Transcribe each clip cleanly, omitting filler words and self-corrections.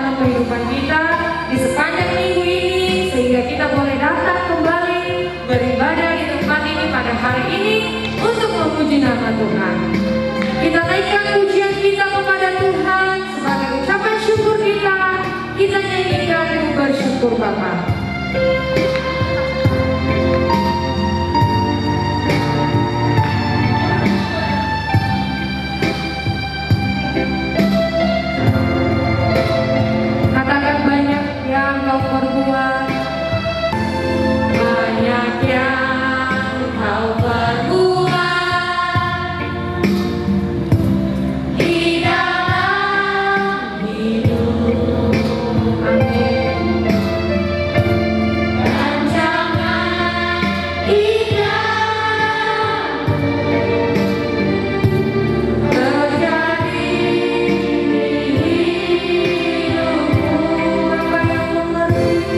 dalam kehidupan kita di sepanjang minggu ini, sehingga kita boleh datang kembali beribadah di tempat ini pada hari ini untuk memuji nama Tuhan. Kita naikkan pujian kita kepada Tuhan sebagai ucapan syukur kita. Kita nyanyikan Ku Bersyukur Bapa. Katakan banyak yang kau perbuat, banyak yang kau perbuat di dalam hidup. Amin. Rancangan indahmu terjadi di hidupku. Bapa yang mengerti,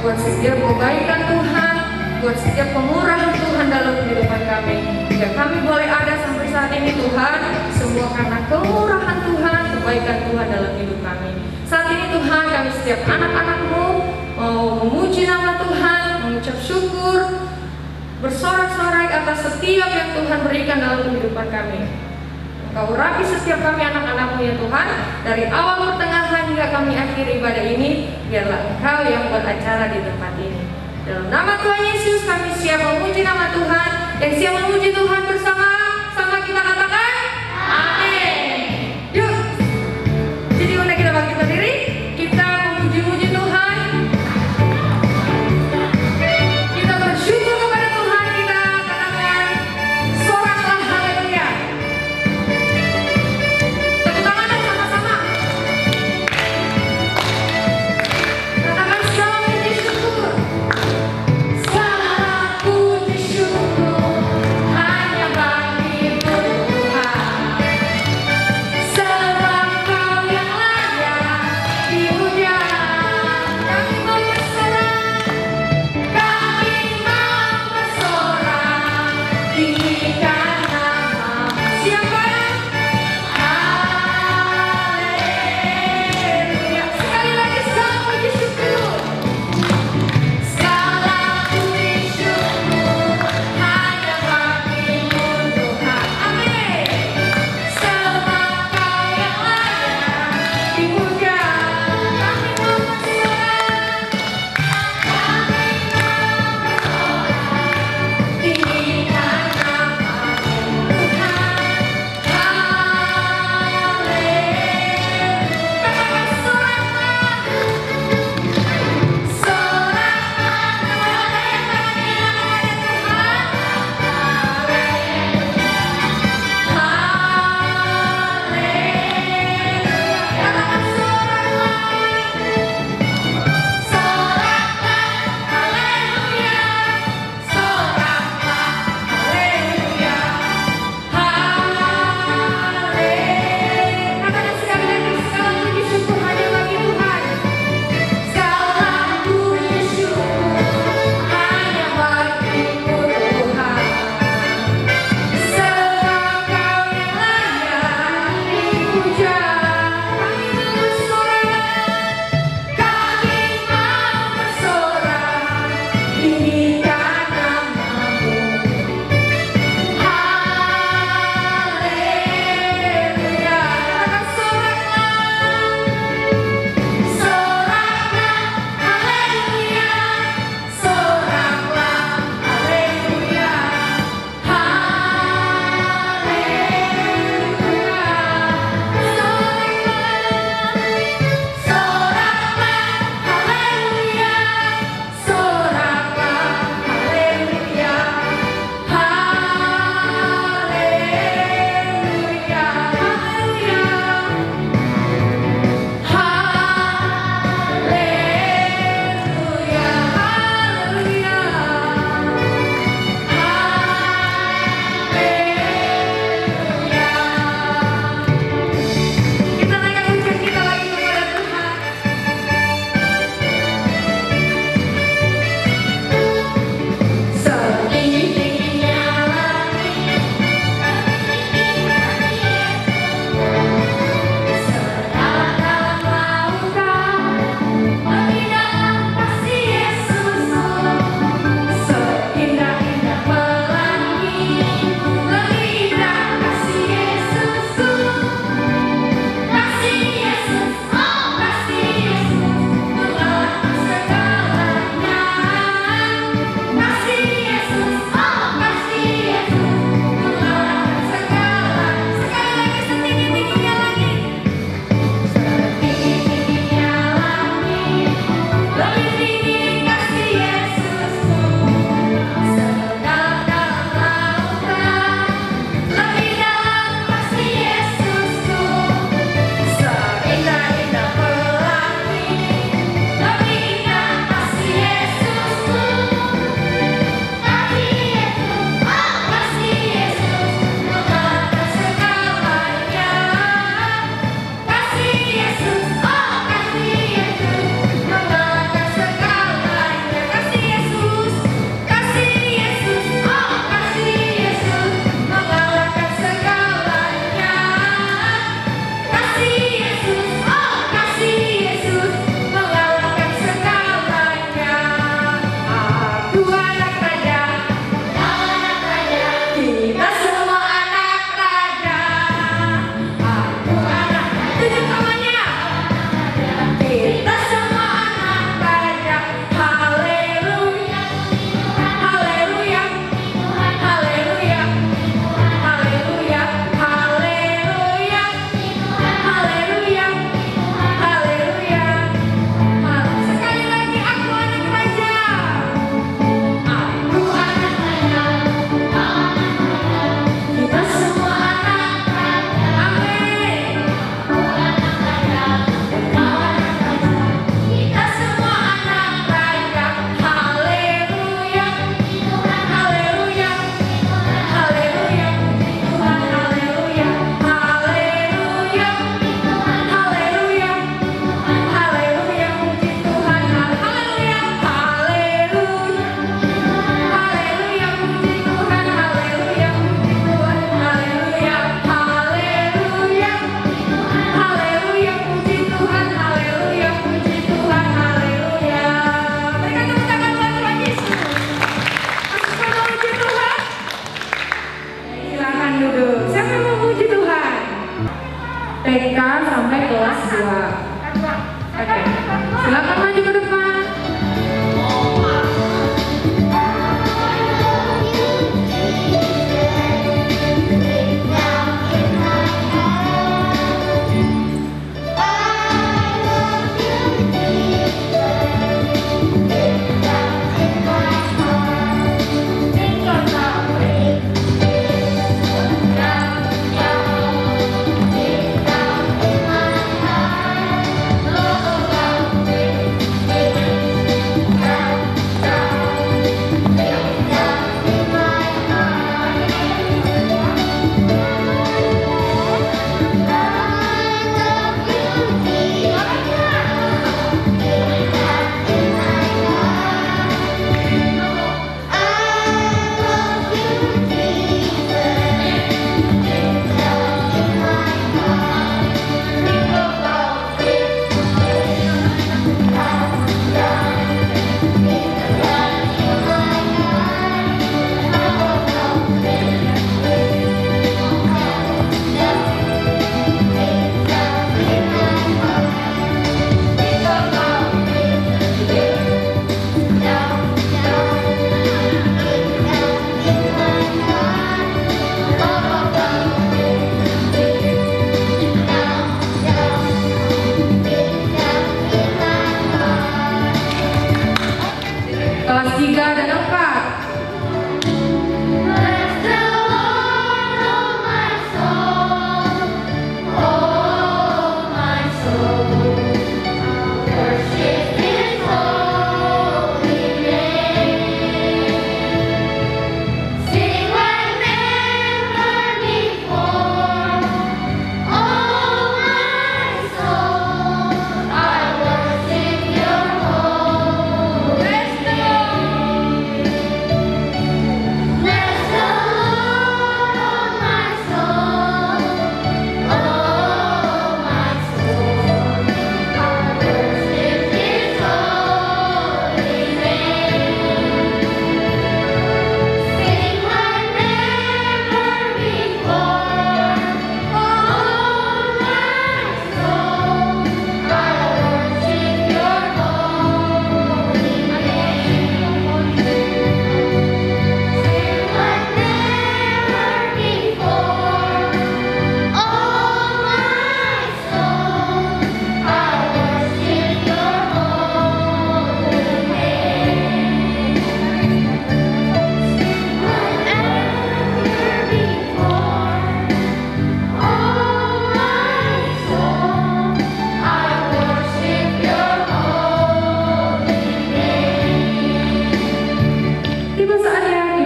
buat setiap kebaikan Tuhan, buat setiap kemurahan Tuhan dalam kehidupan kami. Jika kami boleh ada sampai saat ini Tuhan, semua karena kemurahan Tuhan, kebaikan Tuhan dalam hidup kami. Saat ini Tuhan, kami setiap anak-anak-Mu mau memuji nama Tuhan, mengucap syukur, bersorak-sorai atas setiap yang Tuhan berikan dalam kehidupan kami. Engkau urapi setiap kami anak-anak-Mu ya Tuhan, dari awal pertengahan hingga kami akhir ibadah ini, biarlah Engkau yang beracara di tempat ini. Dalam nama Tuhan Yesus kami siap memuji nama Tuhan, dan siap memuji Tuhan bersama-sama kita katakan amin. Yuk, jadi udah kita bangkit berdiri, kita memuji-muji Tuhan, kita bersyukur kepada Tuhan, kita katakan soraklah haleluya. Tepuk tangan sama-sama. Katakan selamat puji syukur. Selamat puji syukur hanya bagi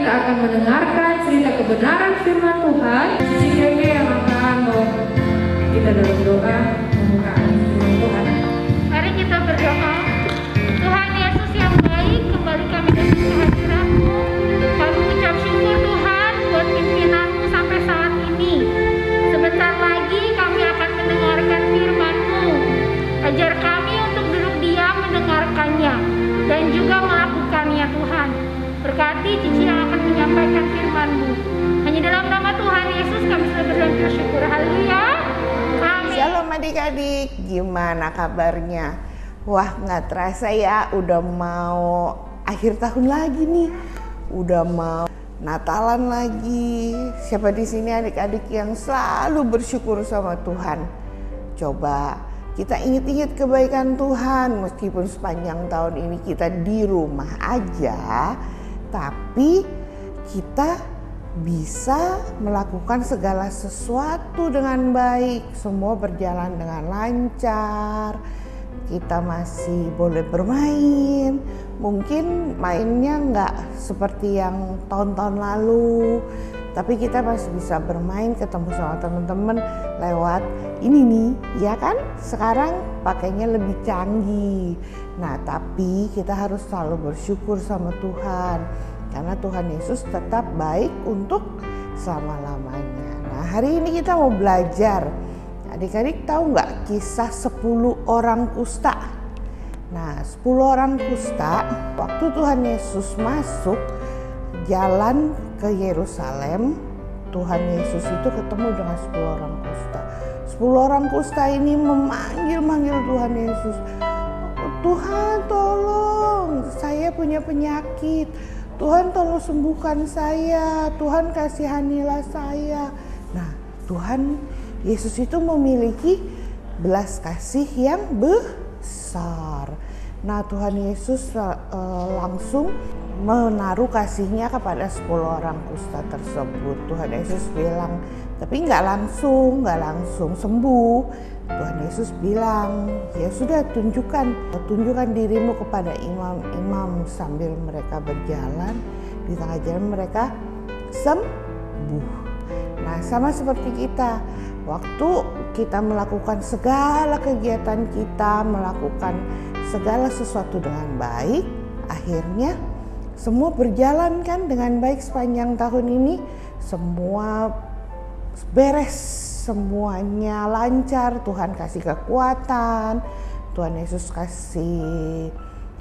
kita akan mendengarkan cerita kebenaran firman Tuhan. Cici yang akan kita dalam doa pembukaan firman Tuhan. Mari kita berdoa. Tuhan Yesus yang baik, kembali kami datang ke hadirat-Mu. Kami ucap syukur Tuhan buat pimpinan-Mu sampai saat ini. Sebentar lagi kami akan mendengarkan firman-Mu. Ajar kami untuk duduk diam mendengarkannya dan juga melakukannya Tuhan. Berkati Cici yang akan menyampaikan firman-Mu. Hanya dalam nama Tuhan Yesus kami sudah berdoa syukur. Haleluya. Amin. Shalom adik-adik, gimana kabarnya? Wah, nggak terasa ya, udah mau akhir tahun lagi nih, udah mau Natalan lagi. Siapa di sini adik-adik yang selalu bersyukur sama Tuhan? Coba kita ingat-ingat kebaikan Tuhan, meskipun sepanjang tahun ini kita di rumah aja, tapi kita bisa melakukan segala sesuatu dengan baik, semua berjalan dengan lancar. Kita masih boleh bermain, mungkin mainnya nggak seperti yang tahun-tahun lalu, tapi kita masih bisa bermain, ketemu sama teman-teman lewat ini nih, ya kan? Sekarang pakainya lebih canggih. Nah, tapi kita harus selalu bersyukur sama Tuhan, karena Tuhan Yesus tetap baik untuk selama-lamanya. Nah, hari ini kita mau belajar. Adik-adik tahu nggak kisah 10 orang kusta? Nah, 10 orang kusta, waktu Tuhan Yesus masuk jalan ke Yerusalem, Tuhan Yesus itu ketemu dengan 10 orang kusta. 10 orang kusta ini memanggil Tuhan Yesus. Tuhan tolong, saya punya penyakit. Tuhan tolong sembuhkan saya. Tuhan kasihanilah saya. Nah, Tuhan Yesus itu memiliki belas kasih yang besar. Nah, Tuhan Yesus langsung menaruh kasihnya kepada 10 orang kusta tersebut. Tuhan Yesus bilang, tapi nggak langsung sembuh. Tuhan Yesus bilang, ya sudah tunjukkan dirimu kepada imam-imam. Sambil mereka berjalan, di tengah jalan mereka sembuh. Nah, sama seperti kita, waktu kita melakukan segala kegiatan kita, melakukan segala sesuatu dengan baik, akhirnya semua berjalan kan dengan baik sepanjang tahun ini. Semua beres, semuanya lancar. Tuhan kasih kekuatan, Tuhan Yesus kasih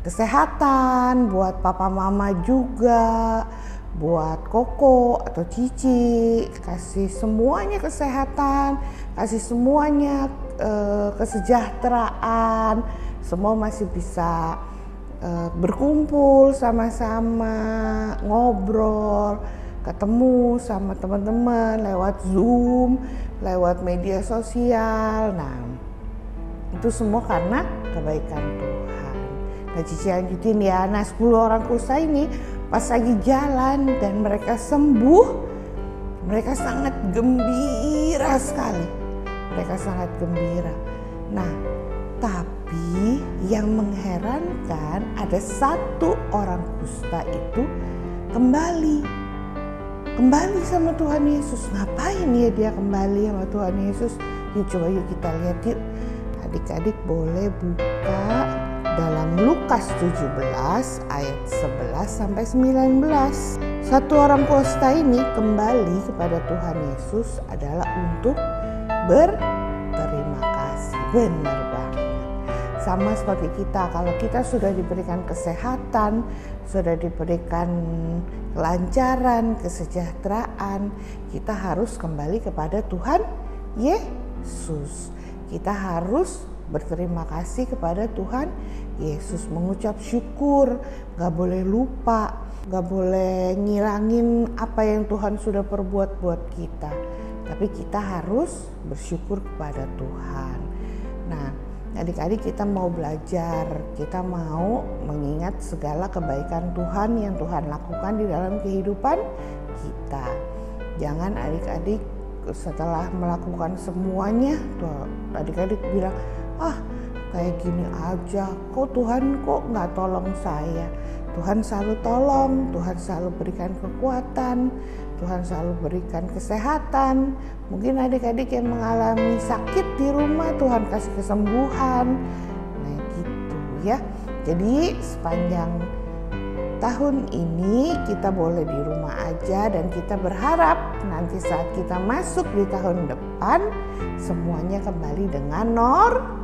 kesehatan buat papa mama juga, buat Koko atau Cici, kasih semuanya kesehatan, kasih semuanya kesejahteraan. Semua masih bisa berkumpul sama-sama, ngobrol, ketemu sama teman-teman lewat Zoom, lewat media sosial. Nah, itu semua karena kebaikan Tuhan. Nah, Cici lanjutin ya. Nah, 10 orang kusta ini pas lagi jalan dan mereka sembuh, mereka sangat gembira sekali. Mereka sangat gembira. Nah, tapi yang mengherankan, ada satu orang kusta itu kembali sama Tuhan Yesus. Ngapain ya dia kembali sama Tuhan Yesus? Yuk coba kita lihat yuk. Adik-adik boleh buka dalam Lukas 17 ayat 11 sampai 19. Satu orang kusta ini kembali kepada Tuhan Yesus adalah untuk berterima kasih. Benar banget. Sama seperti kita, kalau kita sudah diberikan kesehatan, sudah diberikan kelancaran, kesejahteraan, kita harus kembali kepada Tuhan Yesus. Kita harus berterima kasih kepada Tuhan Yesus, mengucap syukur, gak boleh lupa, gak boleh ngilangin apa yang Tuhan sudah perbuat buat kita. Tapi kita harus bersyukur kepada Tuhan. Nah, adik-adik kita mau belajar, kita mau mengingat segala kebaikan Tuhan yang Tuhan lakukan di dalam kehidupan kita. Jangan adik-adik setelah melakukan semuanya, adik-adik bilang, kayak gini aja, kok Tuhan kok nggak tolong saya. Tuhan selalu tolong, Tuhan selalu berikan kekuatan, Tuhan selalu berikan kesehatan. Mungkin adik-adik yang mengalami sakit di rumah, Tuhan kasih kesembuhan. Nah gitu ya. Jadi sepanjang tahun ini kita boleh di rumah aja, dan kita berharap nanti saat kita masuk di tahun depan semuanya kembali dengan normal.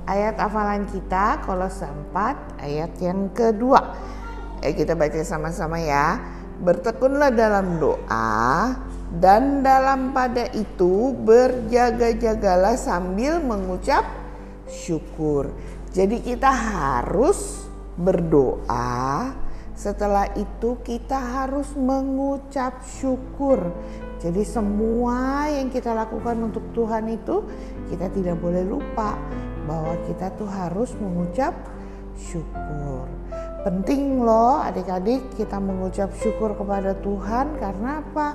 Ayat hafalan kita Kolose 4 ayat yang kedua. Kita baca sama-sama ya. Bertekunlah dalam doa, dan dalam pada itu berjaga-jagalah sambil mengucap syukur. Jadi kita harus berdoa, setelah itu kita harus mengucap syukur. Jadi semua yang kita lakukan untuk Tuhan itu kita tidak boleh lupa bahwa kita tuh harus mengucap syukur. Penting loh adik-adik kita mengucap syukur kepada Tuhan. Karena apa?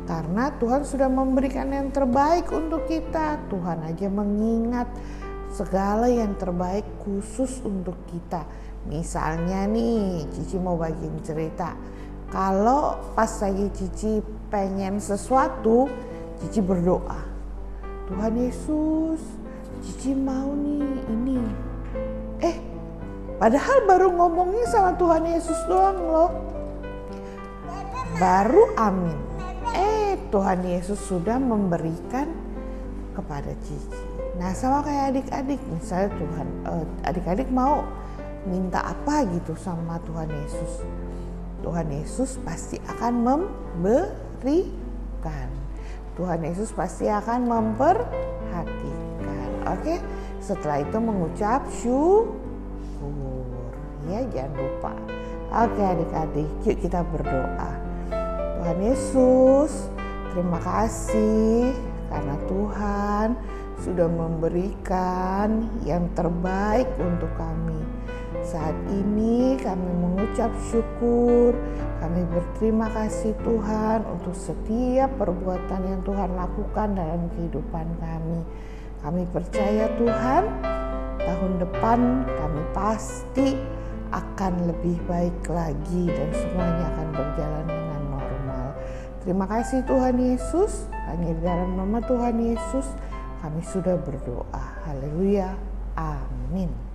Karena Tuhan sudah memberikan yang terbaik untuk kita. Tuhan aja mengingat segala yang terbaik khusus untuk kita. Misalnya nih, Cici mau bagiin cerita. Kalau pas lagi Cici pengen sesuatu, Cici berdoa, Tuhan Yesus, Cici mau nih ini. Padahal baru ngomongnya sama Tuhan Yesus doang loh. Baru amin. Tuhan Yesus sudah memberikan kepada Cici. Nah sama kayak adik-adik, misalnya Tuhan, adik-adik mau minta apa gitu sama Tuhan Yesus. Tuhan Yesus pasti akan memberikan. Tuhan Yesus pasti akan memperhatikan. Oke, setelah itu mengucap syukur. Ya jangan lupa. Oke adik-adik, yuk kita berdoa. Tuhan Yesus, terima kasih karena Tuhan sudah memberikan yang terbaik untuk kami. Saat ini kami mengucap syukur, kami berterima kasih Tuhan untuk setiap perbuatan yang Tuhan lakukan dalam kehidupan kami. Kami percaya Tuhan, tahun depan kami pasti akan lebih baik lagi dan semuanya akan berjalan dengan normal. Terima kasih Tuhan Yesus, hanya di dalam nama Tuhan Yesus kami sudah berdoa. Haleluya. Amin.